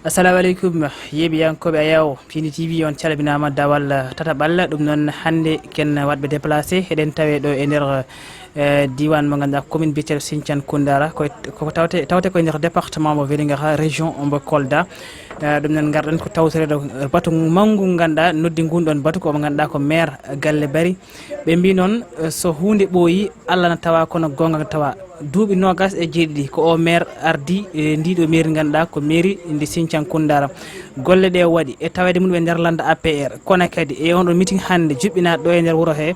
assalamu alaikum yeɓiyankoɓe ayaw Piindi TV on calminama dawal tataɓal ɗum noon hande ken waɗɓe déplacé eɗen tawe ɗo e nder diwan mo ganduɗa commune biyeteɗo Sinthiane Koundara ko tawte koye nder département mo Vélingara région mbo Kolda ɗum noon garɗen ko tawtorede batu manggu ganduɗa noddi ngunɗon batu ko ganduɗa ko maire galle Bari ɓe mbi noon so hunde ɓooyi Allah na tawa kono gonga tawa duuɓi nogas e jeeɗiɗi ko o maire ardi ndiɗo mairie ganduɗa ko mairie ndi Sinthiane Koundara golle ɗe waɗi e tawede mum e nder landa APR kono kadi e on ɗo meeting hande juɓɓinaɗo ɗo e nder wuuro he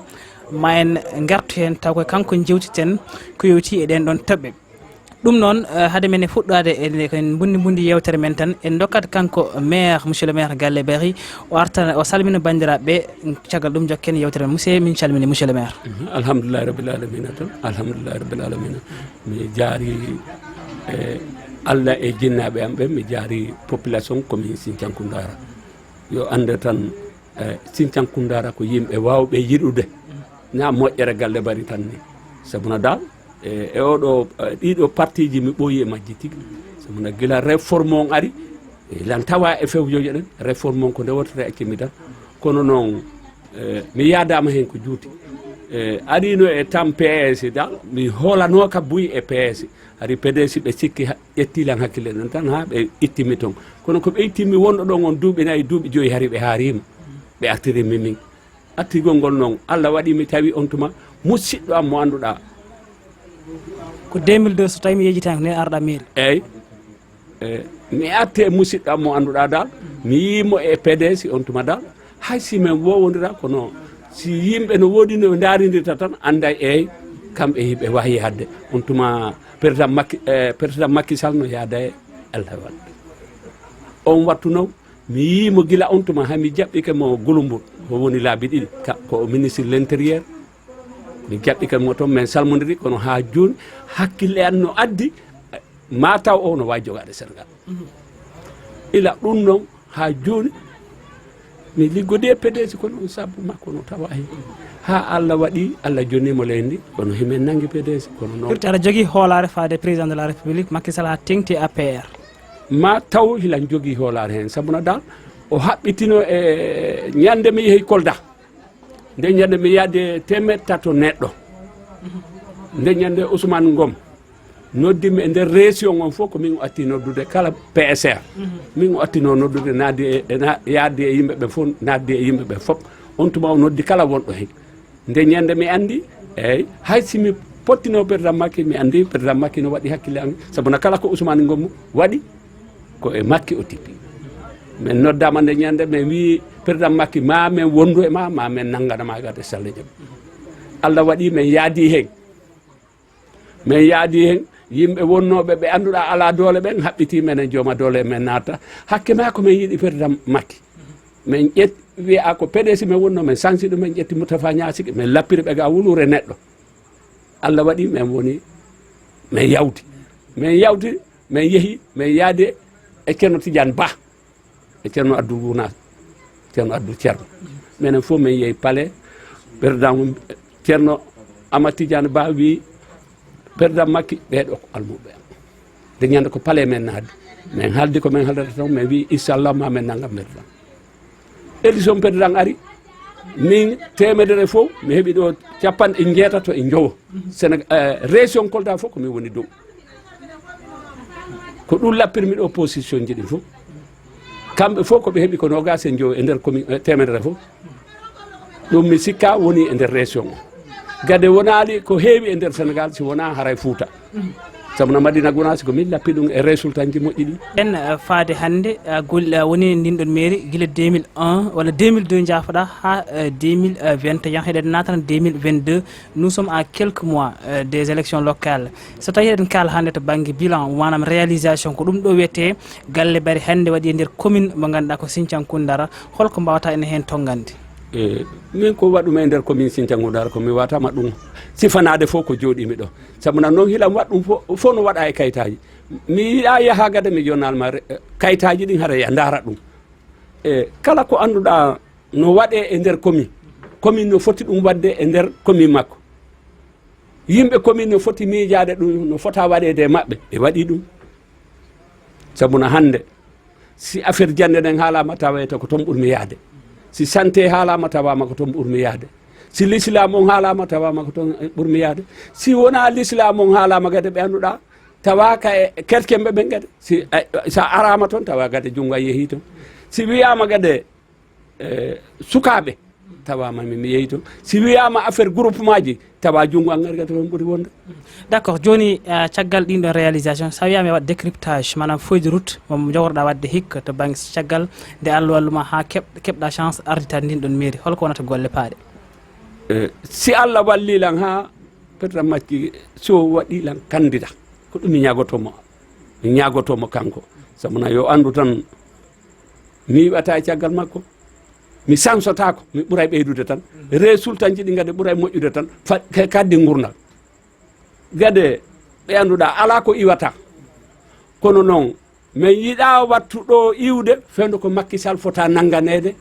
ma en gartu hen taw koye kanko jewtiten ko yowti e ɗen ɗon toɓɓe ɗum noon haade men e fuɗɗade en bundi yewtere men tan en dokkat kanko maire monsieur le maire galle Bari o arta o salmina bandiraɓe caggal ɗum jokken yewtere men monsieur min calmini monsieur le maire alhamdulillahi rabbil alamina tan alhamdulillahi rabbil alamina mi jaari Allah e jinnaɓe am ɓe mi jaari population commune Sinthiane Koundara yo ande tan Sinthiane Koundara ko yimɓe wawɓe yiɗude na moƴƴere galle Bari tan ni sabuna dal e oɗo ɗiɗo parti ji mi ɓooyi e majji tigui sabuna gila réforme on ari lan tawa e fewjoje ɗen réforme on ko nde wotere accimi tan kono noon mi yadama hen ko juuti arino e tam PS dal mi hoolano ka buyi e PS ari PDS ɓe sikki ƴettilan hakkille ɗon tan ha ɓe ittimi toon kono ko ɓe ittimi wonɗo ɗon on duuɓi nayyi duuɓi joyi hari ɓe haarima ɓe artirimi min artigol ngol noon Allah waɗi mi tawi on tuma musidɗo am mo annduɗa ko 2002 so tawi mi yejitaki ne arɗa mairie eyyi mi arte musidɗo am mo annduɗa dal mi yimo e PDS on tuma dal hay si men wowodira kono si yimɓe no woodi no darindirta tan anda eyyi kamɓe hiɓe wahi hadde on tuma président Macky Sall no yaada e Allah waɗa on wattu noon mi yimo gila on tuma hami jaɓɓike mo Gouloumbou ko woni laabi ɗiɗi ko ministre de l'intérieur mi jaɓɓike mo toon min salmodiri kono ha joni hakkille an no addi ma taw o no wawi jogade Sénégal ila ɗum noon ha joni mi liggodi e PDS kono on sabu makko no tawa hen ha Allah waɗi Allah jonnimo leydi kono himen nangi PDS kono noon ɓurti aɗa jogui hoolare faade président de la république Macky Sall ha tengti APR ma taw hilan jogui hoolare hen sabuna dal o haɓɓitino e ñande mi yeehi Kolda nde ñande mi yaade temed tato neɗɗo nde ñande Ousmane Ngom noddimi e nder région on fof ko min o atti noddude kala PSR min o attino noddude yaadde e yimɓeɓe fof nadde e yimɓeɓe fof on tuma o noddi kala wonɗo hen nde ñande mi andi eyyi hay simi pottino président Macky mi andi président Macky no waɗi hakkille an sabuna kala ko Ousmane Ngom waɗi ko e Macky o tippi min noddama nde ñande min wi président Macky ma min wondu e ma min nangganama gade salle jaam Allah waɗi min yaadi hen yimɓe wonnoɓe ɓe annduɗa ala doole ɓen haɓɓiti menen jooma doole men naata hakke ma ko min yiiɗi président Macky min ƴet wiya ko PDS min wonno min sansi ɗum min ƴetti Moustapha Niassigué min lappiri ɓe ga wulure neɗɗo Allah waɗi min woni min yawti min yeehi min yaade e ceerno Tidiane Ba e ceerno Abdoul Wuna ceerno Abdoul Ceerno minen fof min yeehi palais président ceerno Amadou Tidiane Ba wi président Macky ɓeɗo ko almuɓe nde ñande ko palais men naadde min haaldi ko min haaldata tan min wi inchallah ma min nanggam président élection président ari min temedere fof mi heeɓi ɗo capanɗe jeetato e jowo Sénégal région Kolda fof komin woni dow ko ɗum lappirmi ɗo position ji ɗin fof kamɓe fof koɓe heeɓi ko nogas e jowo e nder commune temedere fof ɗum mi sikka woni e nder région o gade wonali ko heewi e nder Sénégal si wona haray Fouta sabuna Madina Gounass ko min lappi ɗum e résultat ji moƴƴi ɗi en faade hande woni ndinɗon mairie guila 2001 walla 2002 jaafoɗa ha 2021 heɗen natana 2022 nous sommes à quelques mois des élections locales so tawi eɗen kaala hande to banggue bilan manam réalisation ko ɗum ɗo wiyete galle Bari hande waɗi e nder commune mo ganduɗa ko Sinthiane Koundara holko mbawata ene hen tongande min ko waɗɗum e nder commune Sinthiane Koundara ko mi watama ɗum sifanade fof ko jooɗimi ɗo sabuna noon hilam waɗɗum fof no waɗa e kayitaji mi yiɗa yaaha gade mi jonnalma kayitaji ɗin haara ya daara ɗum kala ko annduɗa no waɗe e nder commune no foti ɗum wadde e nder commune makko yimɓe commune no foti miijade ɗum no fota waɗede e maɓɓe ɓe waɗi ɗum sabuna hande si affaire jande nden haalama tawete ko toon ɓurmi yaade si santé haalama tawama ko toon ɓurmi yaade si l'islam on haalama tawama ko toon ɓurmi yaade si wona l'islam on haalama gade ɓe anduɗa tawa ka e kerkemɓe ɓen gade si sa arama toon tawa gade junngo a yeehi toon si wiyama gade sukaɓe tawama mi yeehi toon si wiyama affaire groupement ji tawa junngo an gade toon ɓuuri wonde d' accord joni caggal ɗin ɗon réalisation sa wiyama waɗ décryptage manam feuille de route mo jogorɗa wadde hikka to banggue caggal nde Allah walluma ha keɓɗa chance arditade ndin ɗon mairie holko wonata golle paaɗe si Allah wallilan ha peut-être makki so waɗilan candidat ko ɗum mi ñagotomo kanko sabuna yo andu tan mi yiɓata e caggal makko mi sansotako mi ɓuuray ɓeydude tan résultat ji ɗi gade ɓuuray moƴƴude tan kaddi gurdal gade ɓe anduɗa ala ko iwata kono noon min yiiɗa wattu ɗo iwde fewde ko Macky Sall fota nanganede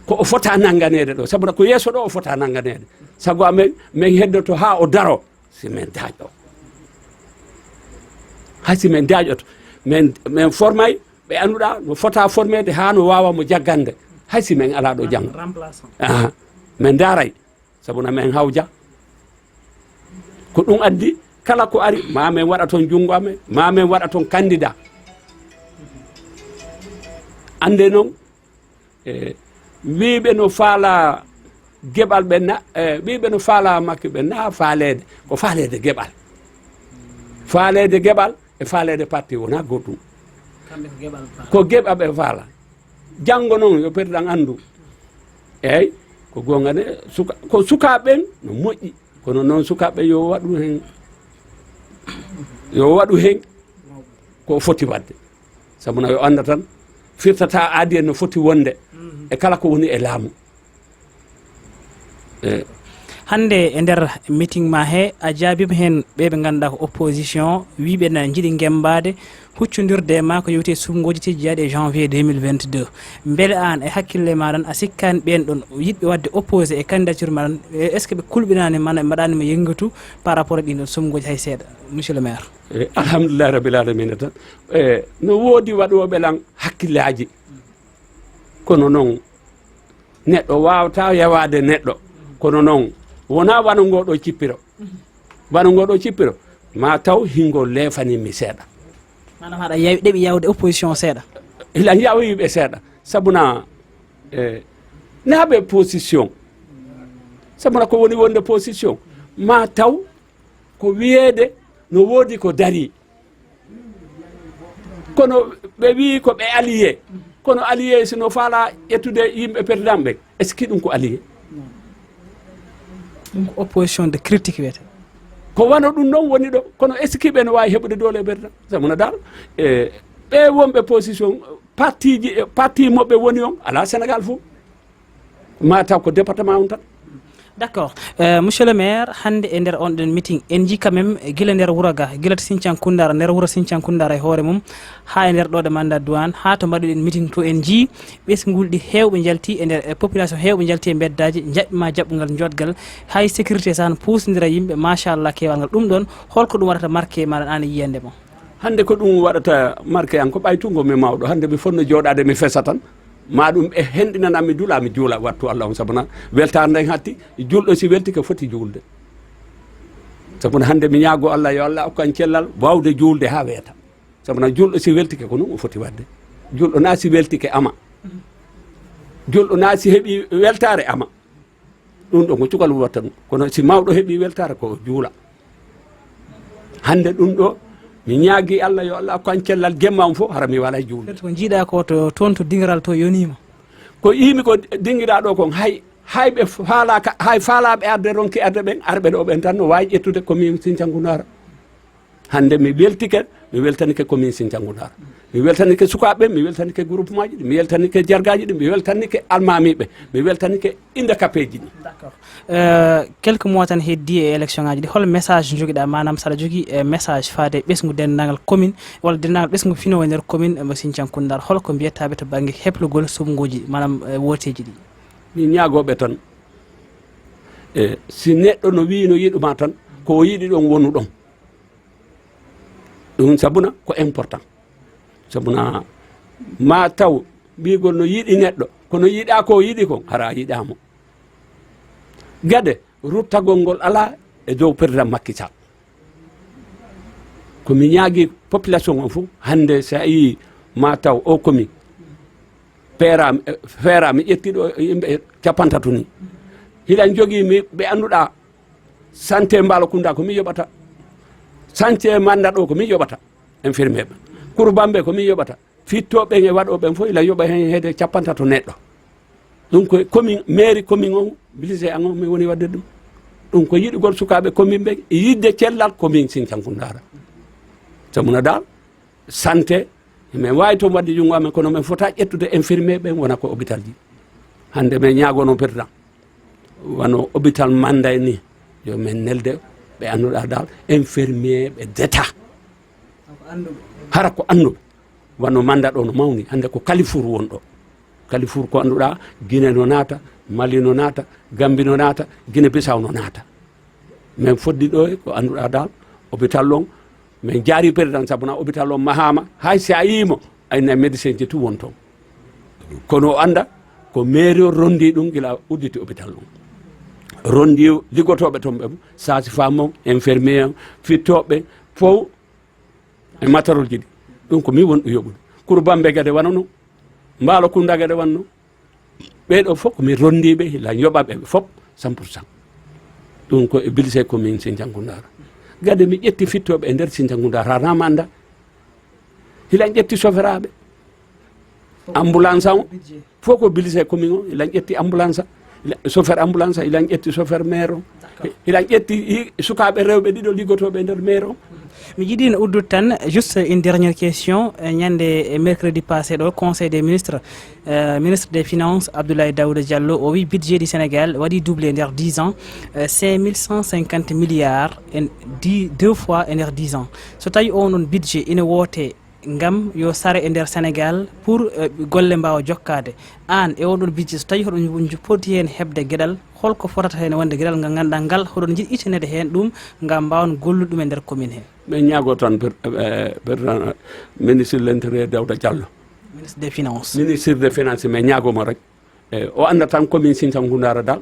ko o fota nanganede ɗo sabu ko yeeso ɗo o fota nanganede sago amen min heddoto ha o daro si min daaƴo haysi min daaƴoto min formay ɓe anduɗa no fota formede ha no wawa mo jaggande haysi min ala ɗo janggo min daray sabuna min hawja ko ɗum addi kala ko ari ma min waɗa toon junngo amen ma min waɗa toon candidat ande noon wiɓe no faala geɓal ɓe wiɓe no faala makko ɓe na faalede ko faalede geɓal e faalede parti wona goɗɗum ko geɓa ɓe faala janggo noon yo président andu eyyi ko gongane ko sukaɓen no moƴƴi kono noon sukaɓe yo waɗu hen ko foti wadde sabuna yo anda tan firtata aadi en no foti wonde e kala ko woni e laamu hande e nder meeting ma he a jaabima hen ɓeɓe ganduɗa ko opposition wiɓe na jiiɗi gembade huccodirde e ma ko yewte sumgoji tejjiyaɗe e janvier 2022 beele an e hakkille maɗon a sikkani ɓen ɗon yiɗɓe wadde opposé e candidature maɗon est ce que ɓe kulɓinani mana ɓe mbaɗanima yengatu par rapport e ɗin sumgoji hay seeɗa monsieur le maire alhamdulillah rabbil alamina tan no woodi waɗoɓe lan hakkillaji kono noon neɗɗo wawata yawade neɗɗo kono noon wona wanogoɗo cippiro ma taw hingo leefanimi seeɗa manam haɗa ɗeɓi yawde opposition seeɗa ila yawiɓe seeɗa sabuna naaɓe position sabuna ko woni wonde position ma taw ko wiyede no woodi ko dari kono ɓe wi ko ɓe allié kono allié sino faala ƴettude yimɓe président ɓe est ce que ɗum ko allié ɗum ko opposition de critique wiyete ko wano ɗum noon woni ɗo kono est ce que ɓe no wawi heɓude doole e président sabuna dal ɓe wonɓe position parti moɓɓe woni on ala Sénégal fof ma taw ko département on tan d' accord monsieur le maire hande e nder on ɗon meeting en jii quand même guila nder wuuro ga guila to Sinthiane Koundara nder wuuro Sinthiane Koundara e hoore mum ha e nder ɗo ɗe mandat douane ha to mbaɗuɗen meeting to en jii ɓesgulɗi hewɓe jalti e nder population hewɓe jalti e beddaji jaɓɓima jaɓɓugal jodgal hay sécurité san pusdira yimɓe machallah kewal ngal ɗum ɗon holko ɗum waɗata marqué maɗa an e yiyande mo hande ko ɗum waɗata marqué an ko ɓaytungo mi mawɗo hande mi fonno joɗade mi fesa tan ma ɗum e henɗinanami duula mi juula wattu Allah on sabuna weltare nden hatti julɗo si welti ko foti juulde sabuna hande mi ñaago Allah yo Allah hokkan cellal wawde juulde ha weeta sabuna julɗo si weltike ko noon o foti wadde julɗo na si weltike ama julɗo na si heeɓi weltare ama ɗum ɗo ko cukalum watta ɗum kono si mawɗo heeɓi weltare ko juula hande ɗum ɗo mi ñaagui Allah yo Allah hokkan cellal gemma on fof hara mi wala juulde ko jiiɗa ko to toon to dingiral to yonima ko yimi ko dinguiɗa ɗo kon hayɓe faalaka hay faalaɓe arde ronki arde ɓen arɓe ɗo ɓen tan no wawi ƴettude commune Sinthiane Koundara hande mi weltike mi weltanike commune Sinthiane Koundara mi weltanike sukaɓe mi weltanike groupement ji ɗi mi weltanike jargaji ɗi mi weltanike almamiɓe mi weltanike handicapéji ɗi d' accord quelques mois tan heddi e élection ngaji ɗi hol message joguiɗa manam saɗa jogui message faade ɓesgu dendagal commune walla dendagal ɓesgu fino e nder commune mo Sinthiane Koundara holko mbiyettaɓe to banggue heplugol sumgoji manam woteji ɗi min ñaagoɓe tan si neɗɗo no wi no yiɗuma tan ko yiɗi ɗon wonu ɗon ɗum sabuna ko important sabuna ma taw mbigol no yiɗi neɗɗo kono yiɗa ko yiɗi ko hara yiɗamo gueɗe ruttagol ngol ala e dow président Macky Sall komi ñaagui population o fof hande sa yi ma taw o komi feera mi ƴettiɗo yimɓe capantatu ni hiɗan jogui mi ɓe anduɗa santé Mbalakunda komi yoɓata santé Manda ɗo komi yoɓata infirmier ɓe Kurbambe komi yoɓata fittoɓe e waɗoɓen fof ila yoɓa hen heede capantatu neɗɗo ɗum ko commune mairie commune o bilise an o mi woni wadde ɗum ko yiɗugol sukaɓe commune ɓe yidde cellal commune Sinthiankoundara samuna dal santé min wawi toon wadde jungo amen kono min fota ƴettude infirmier ɓen wona ko hôpital ji hande min ñagono président wano hôpital Manday ni yo min nelde ɓe anduɗa dal infirmier ɓe d'état hara ko anduɓe wano Manda ɗo no mawni hande ko Kalifour won ɗo Kalifour ko anduɗa Guinée no naata Mali no naata Gambie no naata Guinée Bissau no naata min foddi ɗo e ko anduɗa dal hôpital on min jaari président sabuna hôpital o mahama hay si a yimo ayna médecin ji tu won toon kono o anda ko mairie o rondi ɗum gila udditi hôpital on rondi liggotoɓe toon ɓe sage-femme o infirmier o fittoɓe fof e matériel ji ɗi ɗum ko mi won ɗo yoɓude Kurbambe gueɗe wana noon Mbalakunda gueɗe wana noon ɓeɗo fof komi rondiɓe hila yoɓaɓe fof 100% ɗum ko e bilise commune Sinthiankoundara gade mi ƴetti fittoɓe e nder Sinthiankoundara ha nama anda hilan ƴetti chauffeur-aɓe ambulance o fof ko bilise commune o hilan ƴetti ambulance chauffeur ambulance hilan ƴetti chauffeur maire o hilan ƴetti sukaɓe rewɓe ɗiɗo liggotoɓe e nder maire o mi yiɗi no uddude tan juste une dernière question ñande mercredi passé ɗo conseil des ministres ministre des finances Abdoulaye Daouda Diallo o wi budget du Sénégal waɗi doublé nder 10 ans 5150 milliards en 2 fois e nder 10 ans so tawi o noon budget ina woote ngam yo sare e nder Sénégal pour golle mbawa jokkade an e oɗon budget so tawi hoɗon poti hen hebde gueɗal holko fotata hen wonde gueɗal ngal ganduɗa ngal hoɗon jiiɗi ittanede hen ɗum ngam mbawan gollude ɗum e nder commune he min ñaago tan président ministre de l'intérieur Daouda Diallo ministre des finances min ñaagomo rek o anda tan commune Sinthiankoundara dal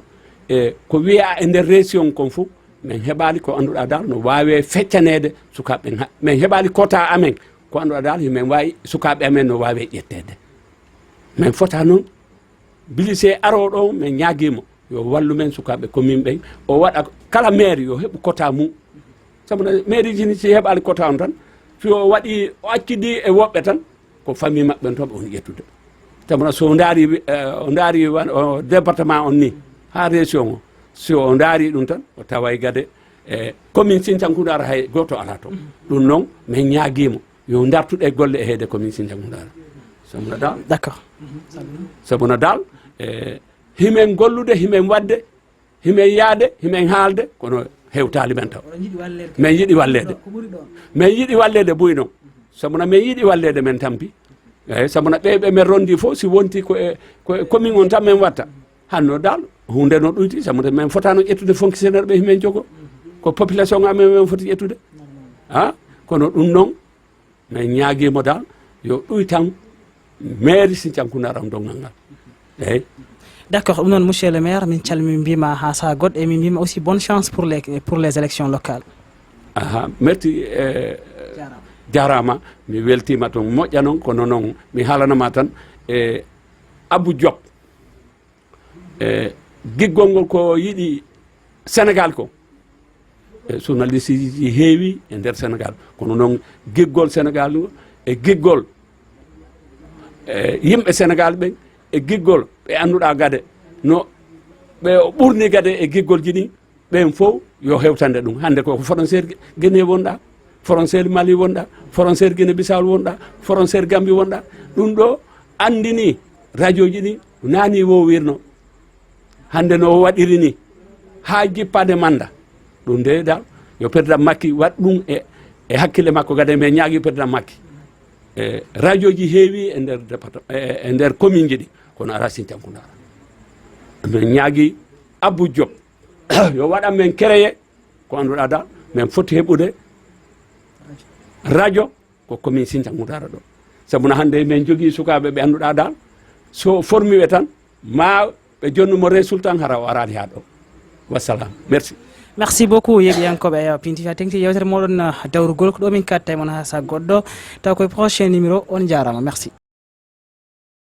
e ko wiya e nder région kon fof min heɓali ko anduɗa dal no wawe feccanede sukaɓe min heɓali quota amen ko anduɗa dal min wawi sukaɓe amen no wawe ƴettede min fota noon bilise aroɗo min ñaaguimo yo wallu men sukaɓe commune ɓen o waɗa kala maire yo heɓu quota mum sabu mairie ji ni si heɓali quota on tan si o waɗi o accidi e woɓɓe tan ko famille maɓɓe toon ɓe woni ƴettude sabu so o daari o département on ni ha région o si o daari ɗum tan o taway gade e commune Sinthiankoundara hay goto ala toon ɗum noon min ñaaguimo yo dartuɗe golle e heede commune Sinthiankoundara sabuna dal d'accord sabuna dal himen gollude himen wadde himen yaade himen haalde kono hewtali men taw min yiɗi wallede min yiɗi wallede ɓuy noon sabuna min yiɗi wallede men tampi eyyi sabuna ɓeɓe min rondi fof si wonti ko e commune on tan min watta hanno dal hunde no ɗuyti sabuna min fotano ƴettude fonctionnaire ɓe himen jogo ko population amen min foti ƴettude ha kono ɗum noon min ñaaguimo dal yo ɗuy tan mairie Sinthiankoundara on dongal ngal eyyi d'accord ɗum noon monsieur le maire min calmi mbima ha saa goɗɗo e min mbima aussi bonne chance pour les élections locales aha merci jarama mi weltima toon moƴƴa noon kono noon mi haalanama tan e Abou Diop giggol ngol ko yiɗi Sénégal ko journaliste ji heewi e nder Sénégal kono noon giggol Sénégal e giggol yimɓe Sénégal ɓen e giggol ɓe anduɗa gade no ɓe ɓurni gade e giggol ji ɗi ɓen fof yo hewtande ɗum hande ko frontiére Guinée wonɗa frontiére Mali wonɗa frontiére Guinée Bissau wonɗa frontiére Gambie wonɗa ɗum ɗo andini radio ji ɗi nani wowirno hande no waɗiri ni ha jippade manda ɗum nde dal yo président Macky waɗ ɗum e hakkille makko gade men ñaagui président Macky radio ji heewi e nder département e nder commune ji ɗi kono ara Sinthiankoundara min ñaagui Abou Diop yo waɗan men créé ko anduɗa dal min foti heɓude radio ko commune Sinthiankoundara ɗo sabuna hande men jogi sukaɓe ɓe anduɗa dal so formi ɓe tan ma ɓe jonnumo résultat hara o arani ha ɗo wassalam merci. Merci beaucoup yeɓiyankoɓe ayaw Piindi fa tengti yewtere moɗon dawrugol ko ɗo min katta mon ha sa goɗɗo taw koye prochain numéro on jarama merci.